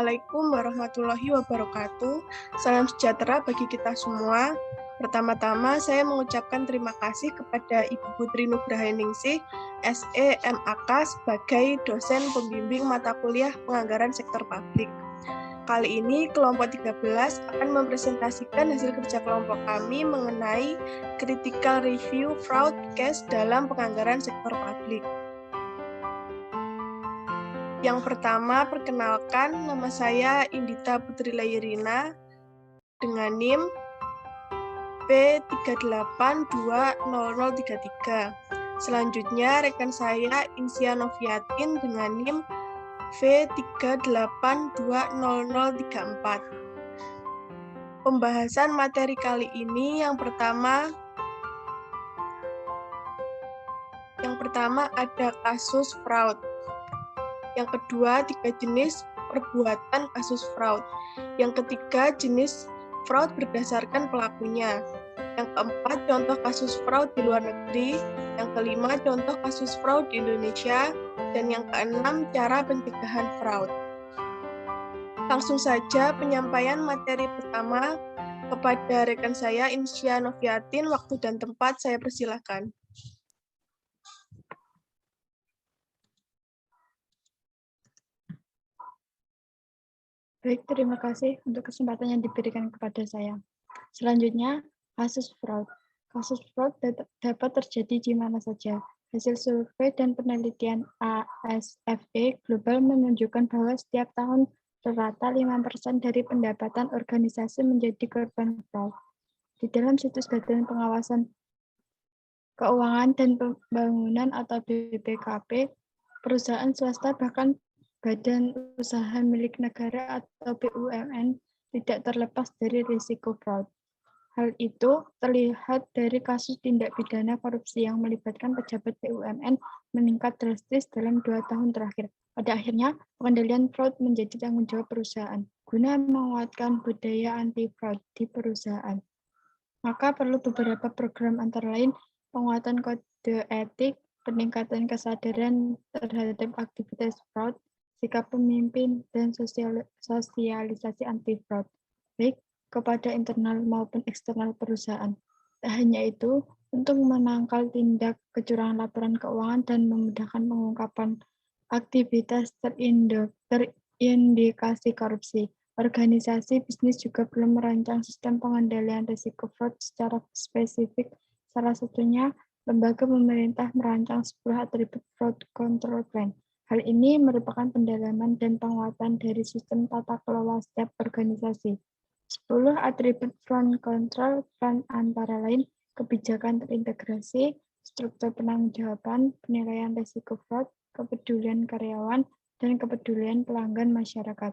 Assalamualaikum warahmatullahi wabarakatuh. Salam sejahtera bagi kita semua. Pertama-tama saya mengucapkan terima kasih kepada Ibu Putri Nugrahaningsih, SE MAK sebagai dosen pembimbing mata kuliah penganggaran sektor publik. Kali ini kelompok 13 akan mempresentasikan hasil kerja kelompok kami mengenai critical review fraud case dalam penganggaran sektor publik. Yang pertama, perkenalkan, nama saya Indita Putri Layirina dengan NIM P38200033. Selanjutnya, rekan saya Insya Noviatin dengan NIM V38200034. Pembahasan materi kali ini yang pertama ada kasus fraud. Yang kedua, 3 jenis perbuatan kasus fraud. Yang ketiga, jenis fraud berdasarkan pelakunya. Yang keempat, contoh kasus fraud di luar negeri. Yang kelima, contoh kasus fraud di Indonesia. Dan yang keenam, cara pencegahan fraud. Langsung saja penyampaian materi pertama kepada rekan saya Insya Noviatin. Waktu dan tempat saya persilakan. Baik, terima kasih untuk kesempatan yang diberikan kepada saya. Selanjutnya, kasus fraud. Kasus fraud dapat terjadi di mana saja. Hasil survei dan penelitian ASFE Global menunjukkan bahwa setiap tahun rata 5% dari pendapatan organisasi menjadi korban fraud. Di dalam situs Badan Pengawasan Keuangan dan Pembangunan atau BPKP, perusahaan swasta bahkan badan usaha milik negara atau BUMN tidak terlepas dari risiko fraud. Hal itu terlihat dari kasus tindak pidana korupsi yang melibatkan pejabat BUMN meningkat drastis dalam 2 tahun terakhir. Pada akhirnya, pengendalian fraud menjadi tanggung jawab perusahaan guna menguatkan budaya anti-fraud di perusahaan. Maka perlu beberapa program antara lain penguatan kode etik, peningkatan kesadaran terhadap aktivitas fraud, sikap pemimpin, dan sosialisasi anti-fraud, baik kepada internal maupun eksternal perusahaan. Tak hanya itu, untuk menangkal tindak kecurangan laporan keuangan dan memudahkan pengungkapan aktivitas terindikasi korupsi, organisasi bisnis juga perlu merancang sistem pengendalian risiko fraud secara spesifik. Salah satunya, lembaga pemerintah merancang 10 atribut fraud control plan. Hal ini merupakan pendalaman dan penguatan dari sistem tata kelola setiap organisasi. 10 atribut fraud control plan antara lain kebijakan terintegrasi, struktur penanggung-jawaban, penilaian risiko fraud, kepedulian karyawan, dan kepedulian pelanggan masyarakat.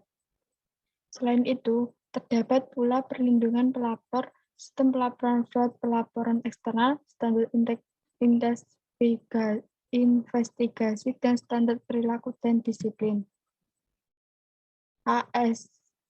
Selain itu, terdapat pula perlindungan pelapor, sistem pelaporan fraud, pelaporan eksternal, standar investigasi, dan standar perilaku dan disiplin.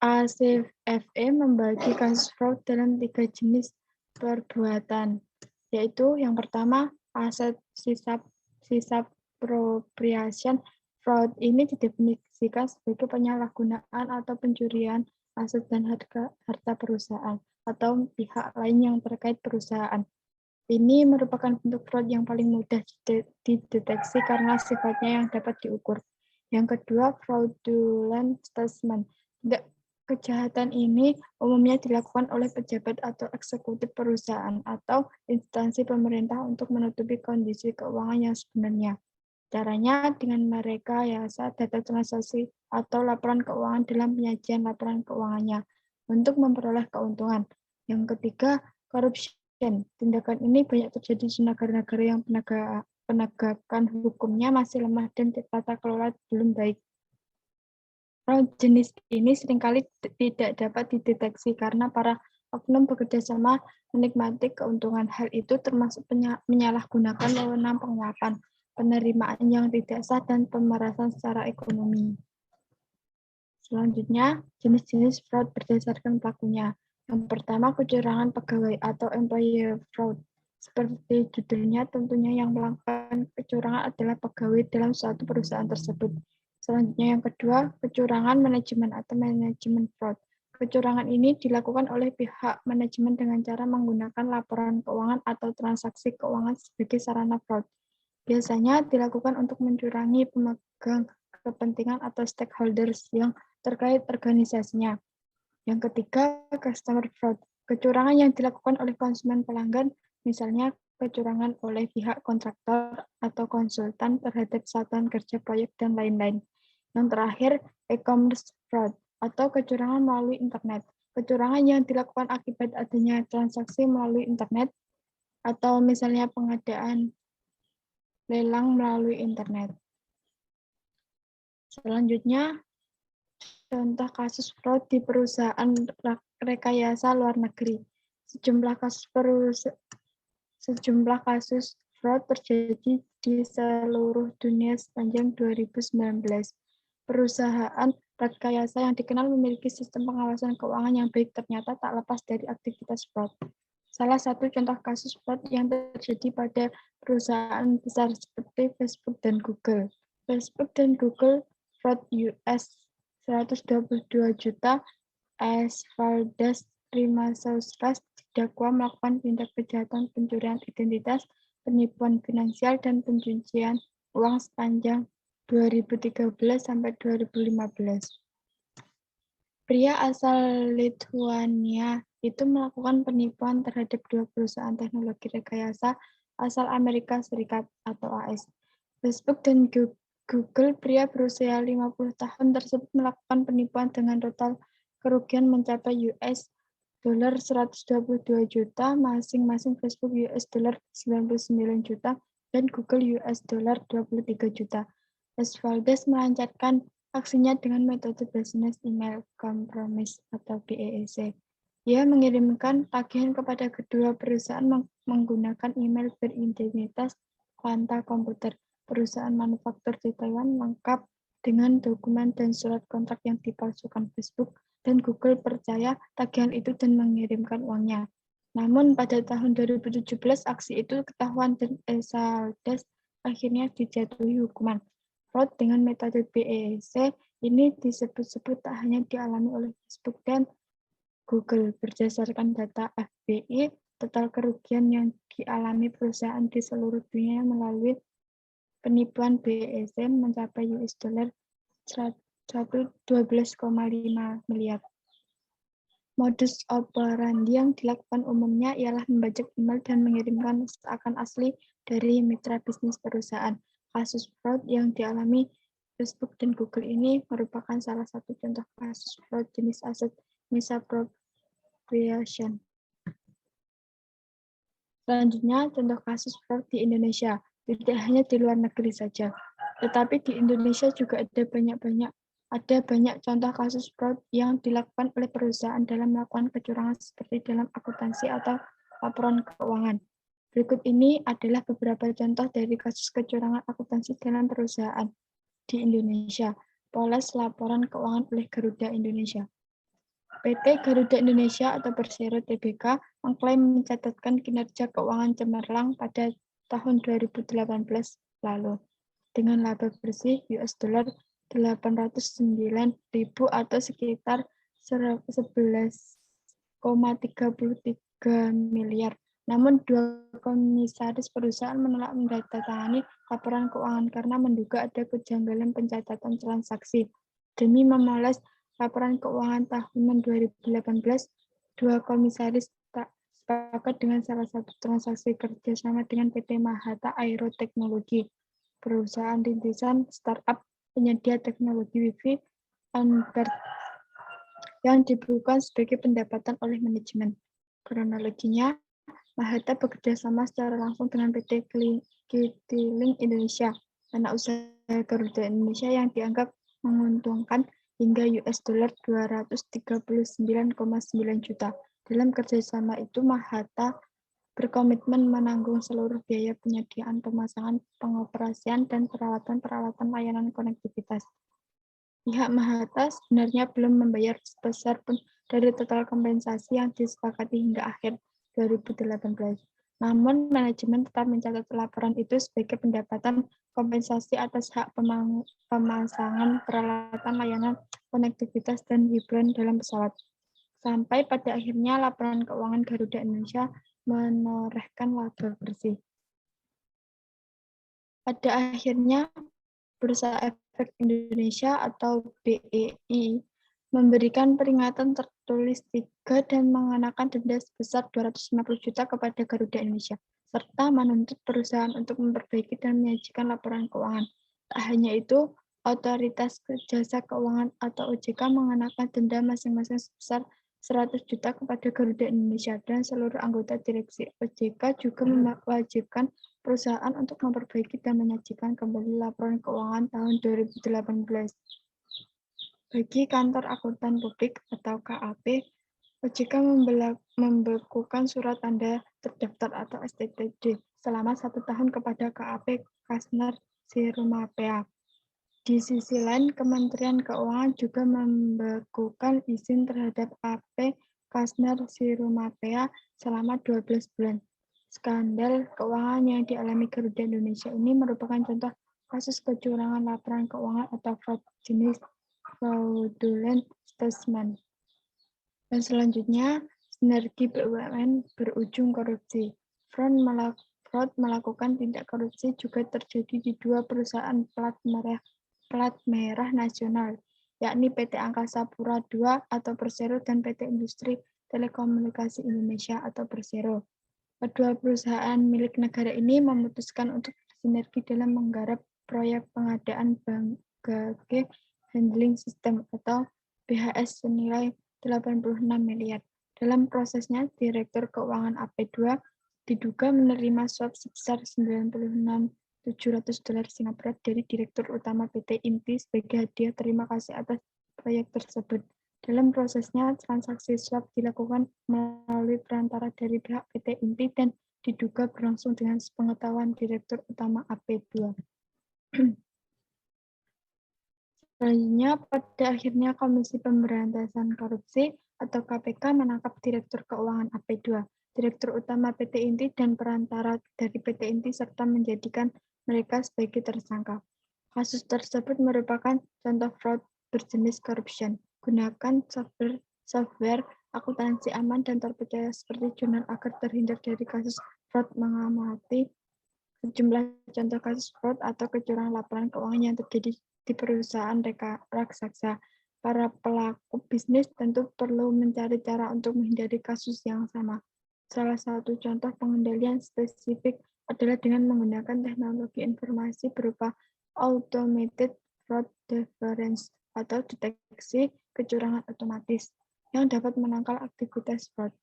ACFE membagi kasus fraud dalam 3 jenis perbuatan, yaitu yang pertama, aset misappropriation. Fraud ini didefinisikan sebagai penyalahgunaan atau pencurian aset dan harta perusahaan atau pihak lain yang terkait perusahaan. Ini merupakan bentuk fraud yang paling mudah dideteksi karena sifatnya yang dapat diukur. Yang kedua, fraudulent statement. Kejahatan ini umumnya dilakukan oleh pejabat atau eksekutif perusahaan atau instansi pemerintah untuk menutupi kondisi keuangan yang sebenarnya. Caranya dengan merekayasa data transaksi atau laporan keuangan dalam penyajian laporan keuangannya untuk memperoleh keuntungan. Yang ketiga, corruption. Tindakan ini banyak terjadi di negara-negara yang penegakan hukumnya masih lemah dan tata kelola belum baik. Fraud jenis ini seringkali tidak dapat dideteksi karena para oknum bekerja sama menikmati keuntungan. Hal itu termasuk menyalahgunakan wewenang penguapan, penerimaan yang tidak sah, dan pemerasan secara ekonomi. Selanjutnya, jenis-jenis fraud berdasarkan pelakunya. Yang pertama, kecurangan pegawai atau employee fraud. Seperti judulnya, tentunya yang melakukan kecurangan adalah pegawai dalam suatu perusahaan tersebut. Selanjutnya yang kedua, kecurangan manajemen atau manajemen fraud. Kecurangan ini dilakukan oleh pihak manajemen dengan cara menggunakan laporan keuangan atau transaksi keuangan sebagai sarana fraud. Biasanya dilakukan untuk mencurangi pemegang kepentingan atau stakeholders yang terkait organisasinya. Yang ketiga, customer fraud. Kecurangan yang dilakukan oleh konsumen pelanggan, misalnya kecurangan oleh pihak kontraktor atau konsultan terhadap satuan kerja proyek dan lain-lain. Yang terakhir, e-commerce fraud atau kecurangan melalui internet. Kecurangan yang dilakukan akibat adanya transaksi melalui internet atau misalnya pengadaan lelang melalui internet. Selanjutnya, contoh kasus fraud di perusahaan rekayasa luar negeri. Sejumlah kasus fraud terjadi di seluruh dunia sepanjang 2019. Perusahaan rekayasa yang dikenal memiliki sistem pengawasan keuangan yang baik ternyata tak lepas dari aktivitas fraud. Salah satu contoh kasus fraud yang terjadi pada perusahaan besar seperti Facebook dan Google. Facebook dan Google fraud US 122 juta, Valdes Rimasauskas didakwa melakukan tindak kejahatan pencurian identitas, penipuan finansial, dan pencucian uang sepanjang 2013 sampai 2015. Pria asal Lithuania itu melakukan penipuan terhadap 2 perusahaan teknologi rekayasa asal Amerika Serikat atau AS. Facebook dan Google, pria berusia 50 tahun tersebut melakukan penipuan dengan total kerugian mencapai US dolar 122 juta, masing-masing Facebook US dolar 99 juta, dan Google US dolar 23 juta. Valdes melancarkan aksinya dengan metode business email compromise atau BEEC. Ia mengirimkan tagihan kepada kedua perusahaan menggunakan email beridentitas Quanta Computer, perusahaan manufaktur di Taiwan, lengkap dengan dokumen dan surat kontrak yang dipalsukan. Facebook dan Google percaya tagihan itu dan mengirimkan uangnya. Namun pada tahun 2017 aksi itu ketahuan dan Valdes akhirnya dijatuhi hukuman. Fraud dengan metode BEEC ini disebut-sebut tak hanya dialami oleh Facebook dan Google. Berdasarkan data FBI, total kerugian yang dialami perusahaan di seluruh dunia melalui penipuan BEEC mencapai US dollar 112,5 miliar. Modus operandi yang dilakukan umumnya ialah membajak email dan mengirimkan seakan asli dari mitra bisnis perusahaan. Kasus fraud yang dialami Facebook dan Google ini merupakan salah satu contoh kasus fraud jenis aset misappropriation. Selanjutnya, contoh kasus fraud di Indonesia. Tidak hanya di luar negeri saja, tetapi di Indonesia juga ada banyak contoh kasus fraud yang dilakukan oleh perusahaan dalam melakukan kecurangan seperti dalam akuntansi atau laporan keuangan. Berikut ini adalah beberapa contoh dari kasus kecurangan akuntansi dalam perusahaan di Indonesia. Poles laporan keuangan oleh Garuda Indonesia. PT Garuda Indonesia atau Persero Tbk mengklaim mencatatkan kinerja keuangan cemerlang pada tahun 2018 lalu dengan laba bersih US dollar 809.000 atau sekitar 11,33 miliar. Namun dua komisaris perusahaan menolak menandatangani laporan keuangan karena menduga ada kejanggalan pencatatan transaksi. Demi memoles laporan keuangan tahunan 2018, dua komisaris tak sepakat dengan salah satu transaksi kerjasama dengan PT Mahata Aero Teknologi, perusahaan rintisan startup penyedia teknologi Wi-Fi on-board yang dibuka sebagai pendapatan oleh manajemen. Kronologinya, Mahata bekerja sama secara langsung dengan PT Citylink Indonesia, anak usaha Garuda Indonesia yang dianggap menguntungkan hingga US dollar 239,9 juta. Dalam kerjasama itu, Mahata berkomitmen menanggung seluruh biaya penyediaan, pemasangan, pengoperasian, dan peralatan-peralatan layanan konektivitas. Pihak Mahata sebenarnya belum membayar sebesar pun dari total kompensasi yang disepakati hingga akhir 2018. Namun, manajemen tetap mencatat laporan itu sebagai pendapatan kompensasi atas hak pemasangan peralatan layanan konektivitas dan hiburan dalam pesawat. Sampai pada akhirnya laporan keuangan Garuda Indonesia menorehkan laba bersih. Pada akhirnya, Bursa Efek Indonesia atau BEI memberikan peringatan tertulis 3 dan mengenakan denda sebesar 250 juta kepada Garuda Indonesia, serta menuntut perusahaan untuk memperbaiki dan menyajikan laporan keuangan. Tak hanya itu, Otoritas Jasa Keuangan atau OJK mengenakan denda masing-masing sebesar 100 juta kepada Garuda Indonesia dan seluruh anggota direksi. OJK juga mewajibkan perusahaan untuk memperbaiki dan menyajikan kembali laporan keuangan tahun 2018. Bagi Kantor Akuntan Publik atau KAP, OJK membekukan surat tanda terdaftar atau STTD selama 1 tahun kepada KAP Kasner Sirumapea. Di sisi lain, Kementerian Keuangan juga membekukan izin terhadap AP Kasner Sirumapea selama 12 bulan. Skandal keuangan yang dialami Garuda Indonesia ini merupakan contoh kasus kecurangan laporan keuangan atau fraud jenis fraudulent statement. Dan selanjutnya, sinergi BUMN berujung korupsi. Fraud melakukan tindak korupsi juga terjadi di 2 perusahaan plat merah nasional, yakni PT Angkasa Pura II atau Persero dan PT Industri Telekomunikasi Indonesia atau Persero. Kedua perusahaan milik negara ini memutuskan untuk bersinergi dalam menggarap proyek pengadaan Baggage Handling System atau BHS senilai 86 miliar. Dalam prosesnya, Direktur Keuangan AP2 diduga menerima suap sebesar 96.700 dolar Singapura dari Direktur Utama PT INPI sebagai hadiah terima kasih atas proyek tersebut. Dalam prosesnya, transaksi suap dilakukan melalui perantara dari pihak PT INPI dan diduga berlangsung dengan sepengetahuan Direktur Utama AP2. Selanjutnya, pada akhirnya Komisi Pemberantasan Korupsi atau KPK menangkap Direktur Keuangan AP2, Direktur Utama PT INTI, dan perantara dari PT INTI serta menjadikan mereka sebagai tersangka. Kasus tersebut merupakan contoh fraud berjenis corruption. Gunakan software akuntansi aman dan terpercaya seperti jurnal agar terhindar dari kasus fraud. Mengamati sejumlah contoh kasus fraud atau kecurangan laporan keuangan yang terjadi di perusahaan raksasa. Para pelaku bisnis tentu perlu mencari cara untuk menghindari kasus yang sama. Salah satu contoh pengendalian spesifik adalah dengan menggunakan teknologi informasi berupa automated fraud deterrence atau deteksi kecurangan otomatis yang dapat menangkal aktivitas fraud.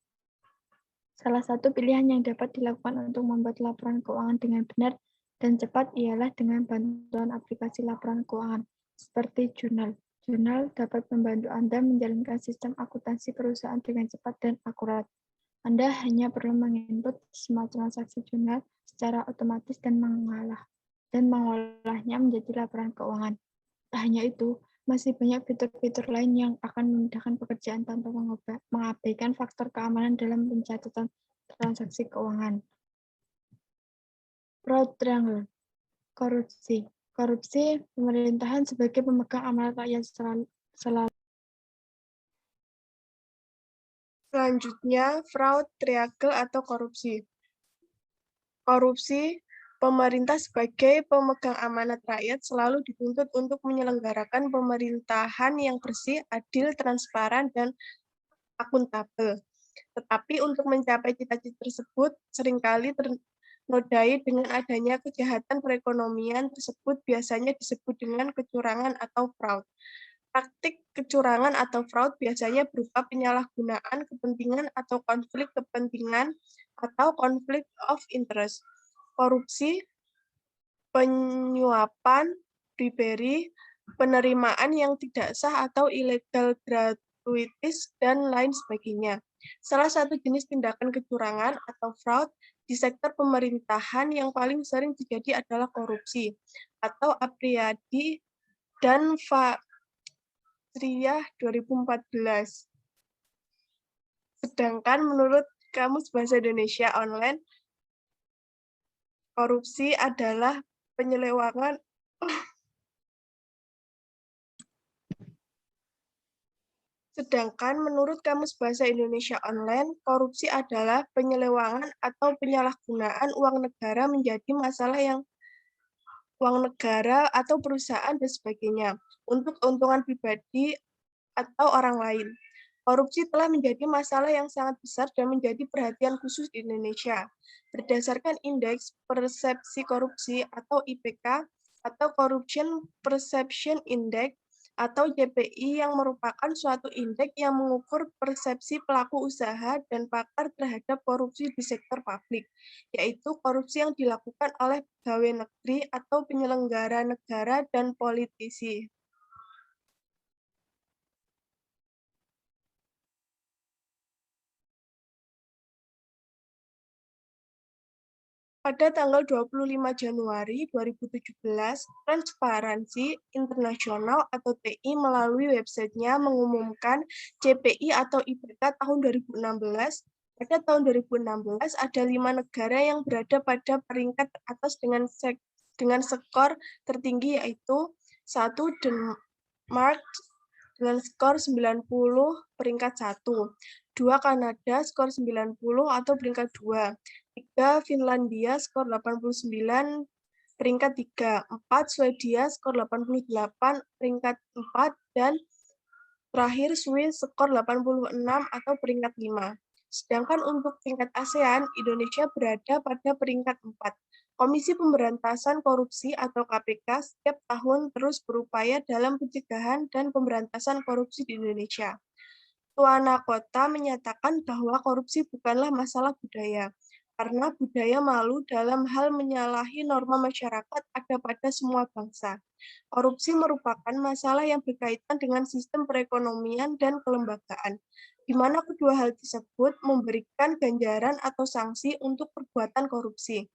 Salah satu pilihan yang dapat dilakukan untuk membuat laporan keuangan dengan benar dan cepat ialah dengan bantuan aplikasi laporan keuangan seperti Journal. Journal dapat membantu Anda menjalankan sistem akuntansi perusahaan dengan cepat dan akurat. Anda hanya perlu menginput semua transaksi Journal secara otomatis dan mengolahnya menjadi laporan keuangan. Tak hanya itu, masih banyak fitur-fitur lain yang akan memudahkan pekerjaan tanpa mengabaikan faktor keamanan dalam pencatatan transaksi keuangan. Fraud triangle, korupsi. Korupsi pemerintahan sebagai pemegang amanat rakyat selalu. Selanjutnya, fraud triangle atau korupsi. Korupsi, pemerintah sebagai pemegang amanat rakyat selalu dituntut untuk menyelenggarakan pemerintahan yang bersih, adil, transparan, dan akuntabel. Tetapi untuk mencapai cita-cita tersebut seringkali ternodai dengan adanya kejahatan perekonomian tersebut biasanya disebut dengan kecurangan atau fraud. Praktik kecurangan atau fraud biasanya berupa penyalahgunaan kepentingan atau konflik kepentingan atau konflik of interest. Korupsi, penyuapan, bribery, penerimaan yang tidak sah atau ilegal gratuitis, dan lain sebagainya. Salah satu jenis tindakan kecurangan atau fraud di sektor pemerintahan yang paling sering terjadi adalah korupsi atau Apriadi dan Fathriah 2014. Sedangkan menurut Kamus Bahasa Indonesia Online, korupsi adalah penyelewengan Sedangkan menurut Kamus Bahasa Indonesia Online, korupsi adalah penyelewengan atau penyalahgunaan uang negara menjadi masalah yang uang negara atau perusahaan dan sebagainya untuk keuntungan pribadi atau orang lain. Korupsi telah menjadi masalah yang sangat besar dan menjadi perhatian khusus di Indonesia. Berdasarkan Indeks Persepsi Korupsi atau IPK atau Corruption Perception Index atau JPI yang merupakan suatu indeks yang mengukur persepsi pelaku usaha dan pakar terhadap korupsi di sektor publik, yaitu korupsi yang dilakukan oleh pegawai negeri atau penyelenggara negara dan politisi. Pada tanggal 25 Januari 2017, Transparansi Internasional atau TI melalui websitenya mengumumkan JPI atau IPK tahun 2016. Pada tahun 2016, ada 5 negara yang berada pada peringkat atas dengan skor tertinggi yaitu 1. Denmark dengan skor 90 peringkat 1. 2. Kanada skor 90 atau peringkat 2. 3. Finlandia skor 89 peringkat 3. 4. Swedia skor 88 peringkat 4 dan terakhir Swiss skor 86 atau peringkat 5. Sedangkan untuk tingkat ASEAN, Indonesia berada pada peringkat 4. Komisi Pemberantasan Korupsi atau KPK setiap tahun terus berupaya dalam pencegahan dan pemberantasan korupsi di Indonesia. Tuana Kota menyatakan bahwa korupsi bukanlah masalah budaya, karena budaya malu dalam hal menyalahi norma masyarakat ada pada semua bangsa. Korupsi merupakan masalah yang berkaitan dengan sistem perekonomian dan kelembagaan, di mana kedua hal tersebut memberikan ganjaran atau sanksi untuk perbuatan korupsi.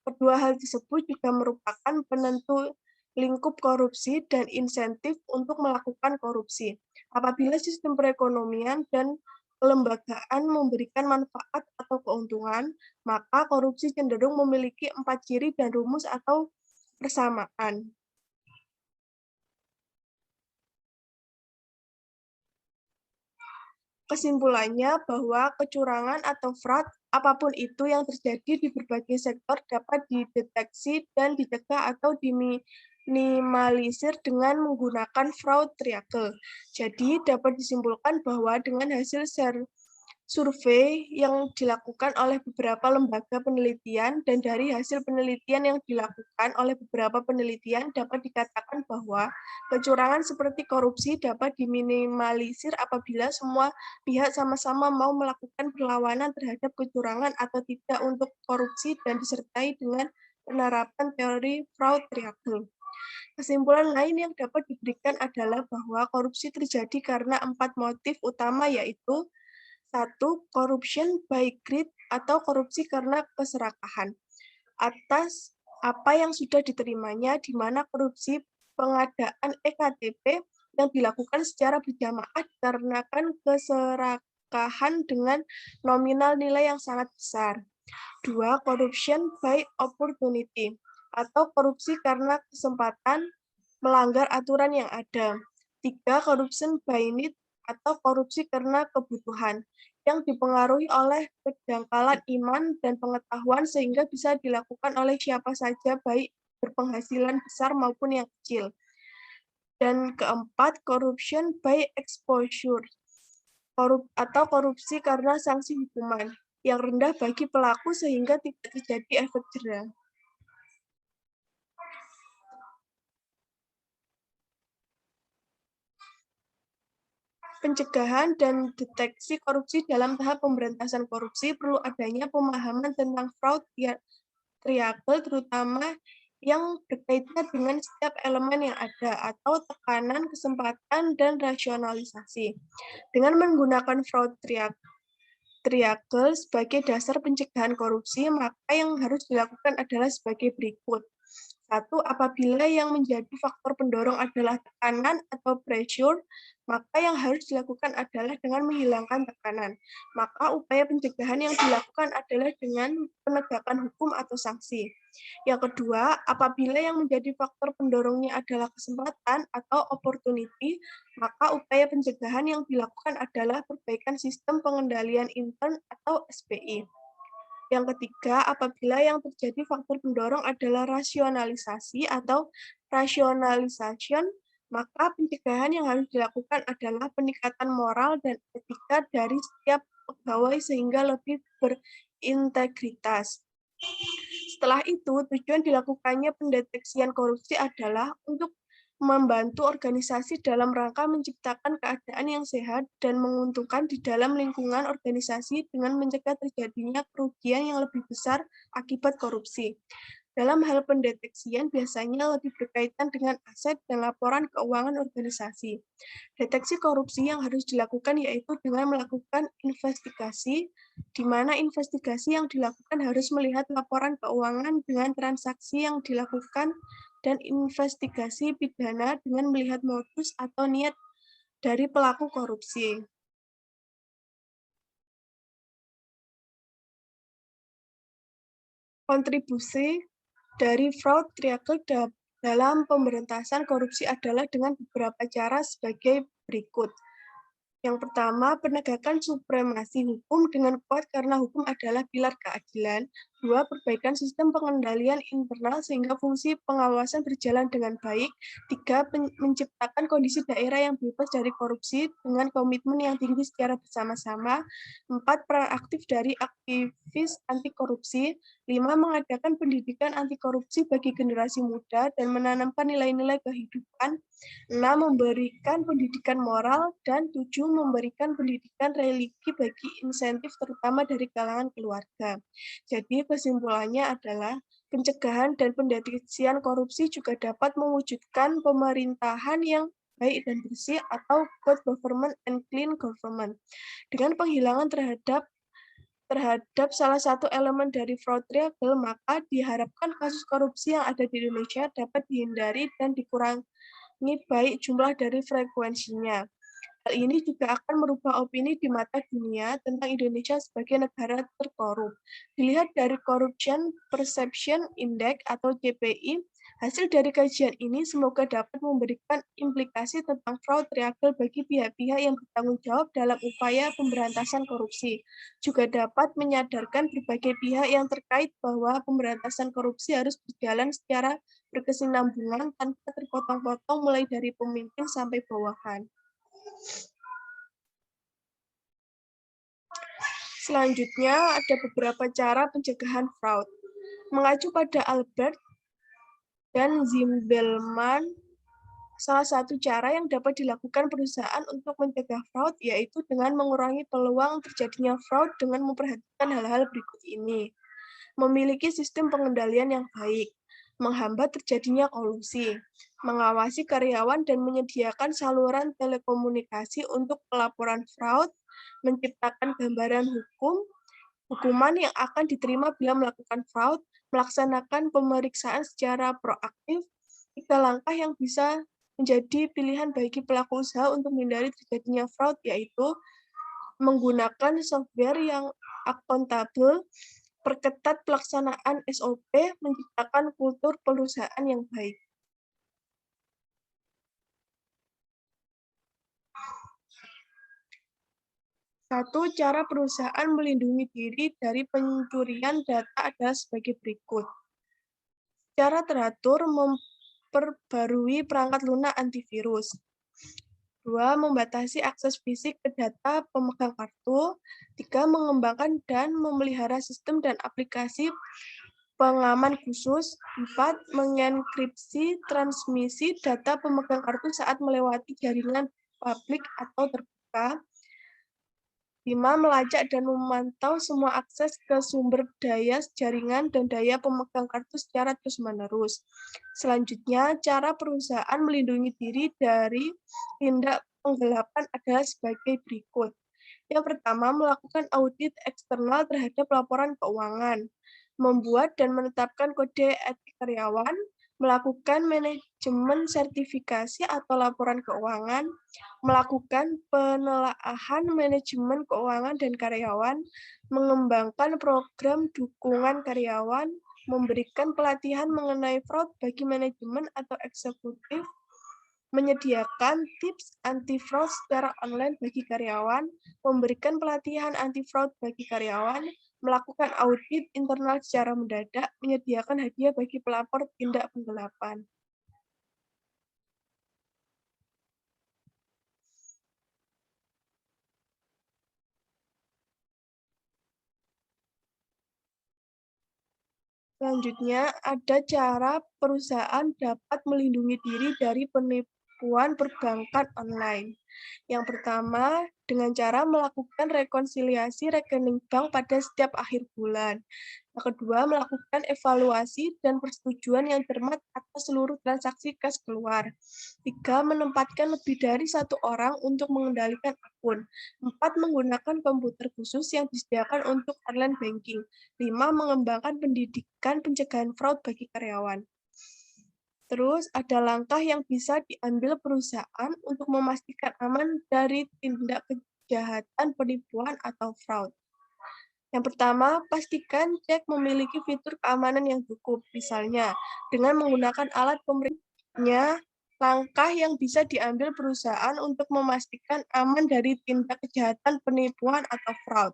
Kedua hal tersebut juga merupakan penentu lingkup korupsi dan insentif untuk melakukan korupsi. Apabila sistem perekonomian dan kelembagaan memberikan manfaat atau keuntungan, maka korupsi cenderung memiliki 4 ciri dan rumus atau persamaan. Kesimpulannya bahwa kecurangan atau fraud, apapun itu yang terjadi di berbagai sektor dapat dideteksi dan dicegah atau diminimalisir dengan menggunakan fraud triangle. Jadi dapat disimpulkan bahwa dengan hasil survei yang dilakukan oleh beberapa lembaga penelitian dan dari hasil penelitian yang dilakukan oleh beberapa penelitian dapat dikatakan bahwa kecurangan seperti korupsi dapat diminimalisir apabila semua pihak sama-sama mau melakukan perlawanan terhadap kecurangan atau tidak untuk korupsi dan disertai dengan penerapan teori fraud triangle. Kesimpulan lain yang dapat diberikan adalah bahwa korupsi terjadi karena 4 motif utama yaitu 1. Corruption by greed atau korupsi karena keserakahan atas apa yang sudah diterimanya, di mana korupsi pengadaan EKTP yang dilakukan secara berjamaah dikarenakan keserakahan dengan nominal nilai yang sangat besar. 2. Corruption by opportunity atau korupsi karena kesempatan melanggar aturan yang ada. 3. Corruption by need atau korupsi karena kebutuhan yang dipengaruhi oleh kedangkalan iman dan pengetahuan sehingga bisa dilakukan oleh siapa saja baik berpenghasilan besar maupun yang kecil. Dan keempat, corruption by exposure atau korupsi karena sanksi hukuman yang rendah bagi pelaku sehingga tidak terjadi efek jera. Pencegahan dan deteksi korupsi dalam tahap pemberantasan korupsi perlu adanya pemahaman tentang fraud triangle terutama yang berkaitan dengan setiap elemen yang ada atau tekanan, kesempatan, dan rasionalisasi. Dengan menggunakan fraud triangle sebagai dasar pencegahan korupsi, maka yang harus dilakukan adalah sebagai berikut. Satu, apabila yang menjadi faktor pendorong adalah tekanan atau pressure, maka yang harus dilakukan adalah dengan menghilangkan tekanan. Maka upaya pencegahan yang dilakukan adalah dengan penegakan hukum atau sanksi. Yang kedua, apabila yang menjadi faktor pendorongnya adalah kesempatan atau opportunity, maka upaya pencegahan yang dilakukan adalah perbaikan sistem pengendalian intern atau SPI. Yang ketiga, apabila yang terjadi faktor pendorong adalah rasionalisasi atau rationalization, maka pencegahan yang harus dilakukan adalah peningkatan moral dan etika dari setiap pegawai sehingga lebih berintegritas. Setelah itu, tujuan dilakukannya pendeteksian korupsi adalah untuk membantu organisasi dalam rangka menciptakan keadaan yang sehat dan menguntungkan di dalam lingkungan organisasi dengan mencegah terjadinya kerugian yang lebih besar akibat korupsi. Dalam hal pendeteksian biasanya lebih berkaitan dengan aset dan laporan keuangan organisasi. Deteksi korupsi yang harus dilakukan yaitu dengan melakukan investigasi, di mana investigasi yang dilakukan harus melihat laporan keuangan dengan transaksi yang dilakukan dan investigasi pidana dengan melihat modus atau niat dari pelaku korupsi. Kontribusi dari fraud triage dalam pemberantasan korupsi adalah dengan beberapa cara sebagai berikut. Yang pertama, penegakan supremasi hukum dengan kuat karena hukum adalah pilar keadilan. Dua, perbaikan sistem pengendalian internal sehingga fungsi pengawasan berjalan dengan baik. Tiga, menciptakan kondisi daerah yang bebas dari korupsi dengan komitmen yang tinggi secara bersama-sama. Empat, peran aktif dari aktivis anti korupsi. Lima, mengadakan pendidikan anti korupsi bagi generasi muda dan menanamkan nilai-nilai kehidupan. 6. Memberikan pendidikan moral, dan 7. Memberikan pendidikan religi bagi insentif terutama dari kalangan keluarga. Jadi kesimpulannya adalah pencegahan dan pendeteksian korupsi juga dapat mewujudkan pemerintahan yang baik dan bersih atau good government and clean government. Dengan penghilangan terhadap salah satu elemen dari fraud triage, maka diharapkan kasus korupsi yang ada di Indonesia dapat dihindari dan dikurangi baik jumlah dari frekuensinya. Hal ini juga akan merubah opini di mata dunia tentang Indonesia sebagai negara terkorup. Dilihat dari Corruption Perception Index atau CPI, hasil dari kajian ini semoga dapat memberikan implikasi tentang fraud triage bagi pihak-pihak yang bertanggung jawab dalam upaya pemberantasan korupsi. Juga dapat menyadarkan berbagai pihak yang terkait bahwa pemberantasan korupsi harus berjalan secara berkesinambungan tanpa terpotong-potong mulai dari pemimpin sampai bawahan. Selanjutnya ada beberapa cara pencegahan fraud. Mengacu pada Albert dan Zimbelman, salah satu cara yang dapat dilakukan perusahaan untuk mencegah fraud yaitu dengan mengurangi peluang terjadinya fraud dengan memperhatikan hal-hal berikut ini. Memiliki sistem pengendalian yang baik, menghambat terjadinya kolusi, mengawasi karyawan dan menyediakan saluran telekomunikasi untuk pelaporan fraud, menciptakan gambaran hukuman yang akan diterima bila melakukan fraud, melaksanakan pemeriksaan secara proaktif. 3 langkah yang bisa menjadi pilihan bagi pelaku usaha untuk menghindari terjadinya fraud yaitu menggunakan software yang akuntabel, perketat pelaksanaan SOP, menciptakan kultur perusahaan yang baik. Satu, cara perusahaan melindungi diri dari pencurian data adalah sebagai berikut. Secara teratur, memperbarui perangkat lunak antivirus. 2. Membatasi akses fisik ke data pemegang kartu. 3. Mengembangkan dan memelihara sistem dan aplikasi pengaman khusus. 4. Mengenkripsi transmisi data pemegang kartu saat melewati jaringan publik atau terbuka. 5. Melacak dan memantau semua akses ke sumber daya jaringan dan daya pemegang kartu secara terus-menerus. Selanjutnya, cara perusahaan melindungi diri dari tindak penggelapan adalah sebagai berikut. Yang pertama, melakukan audit eksternal terhadap laporan keuangan. membuat dan menetapkan kode etik karyawan, melakukan manajemen sertifikasi atau laporan keuangan, melakukan penelaahan manajemen keuangan dan karyawan, mengembangkan program dukungan karyawan, memberikan pelatihan mengenai fraud bagi manajemen atau eksekutif, menyediakan tips anti-fraud secara online bagi karyawan, memberikan pelatihan anti-fraud bagi karyawan, melakukan audit internal secara mendadak, menyediakan hadiah bagi pelapor tindak penggelapan. Selanjutnya, ada cara perusahaan dapat melindungi diri dari penipuan perbankan online. Yang pertama, dengan cara melakukan rekonsiliasi rekening bank pada setiap akhir bulan. Yang kedua, melakukan evaluasi dan persetujuan yang cermat atas seluruh transaksi kas keluar. 3, menempatkan lebih dari 1 orang untuk mengendalikan akun. 4, menggunakan komputer khusus yang disediakan untuk online banking. 5, mengembangkan pendidikan pencegahan fraud bagi karyawan. Terus ada langkah yang bisa diambil perusahaan untuk memastikan aman dari tindak kejahatan penipuan atau fraud. Yang pertama, pastikan cek memiliki fitur keamanan yang cukup, misalnya dengan menggunakan alat pemeriksaannya. Langkah yang bisa diambil perusahaan untuk memastikan aman dari tindak kejahatan penipuan atau fraud.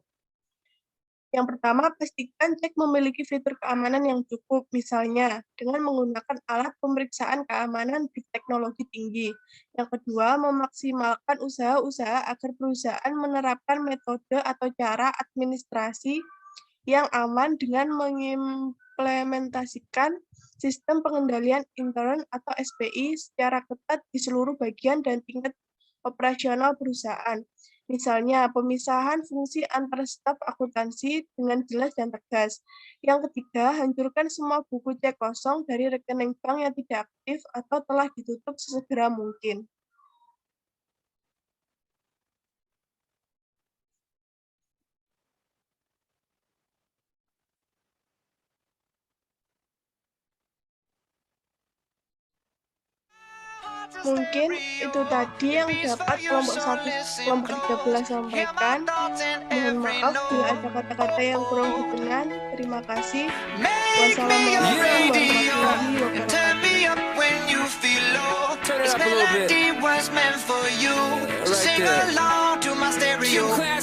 Yang pertama, pastikan cek memiliki fitur keamanan yang cukup, misalnya dengan menggunakan alat pemeriksaan keamanan berteknologi tinggi. Yang kedua, memaksimalkan usaha-usaha agar perusahaan menerapkan metode atau cara administrasi yang aman dengan mengimplementasikan sistem pengendalian intern atau SPI secara ketat di seluruh bagian dan tingkat operasional perusahaan. Misalnya, pemisahan fungsi antar staf akuntansi dengan jelas dan tegas. Yang ketiga, hancurkan semua buku cek kosong dari rekening bank yang tidak aktif atau telah ditutup sesegera mungkin. Mungkin itu tadi yang dapat kelompok 1, kelompok 13 sampaikan. Mohon maaf bila ada kata-kata yang kurang berkenan. Terima kasih. Wassalamualaikum warahmatullahi wabarakatuh.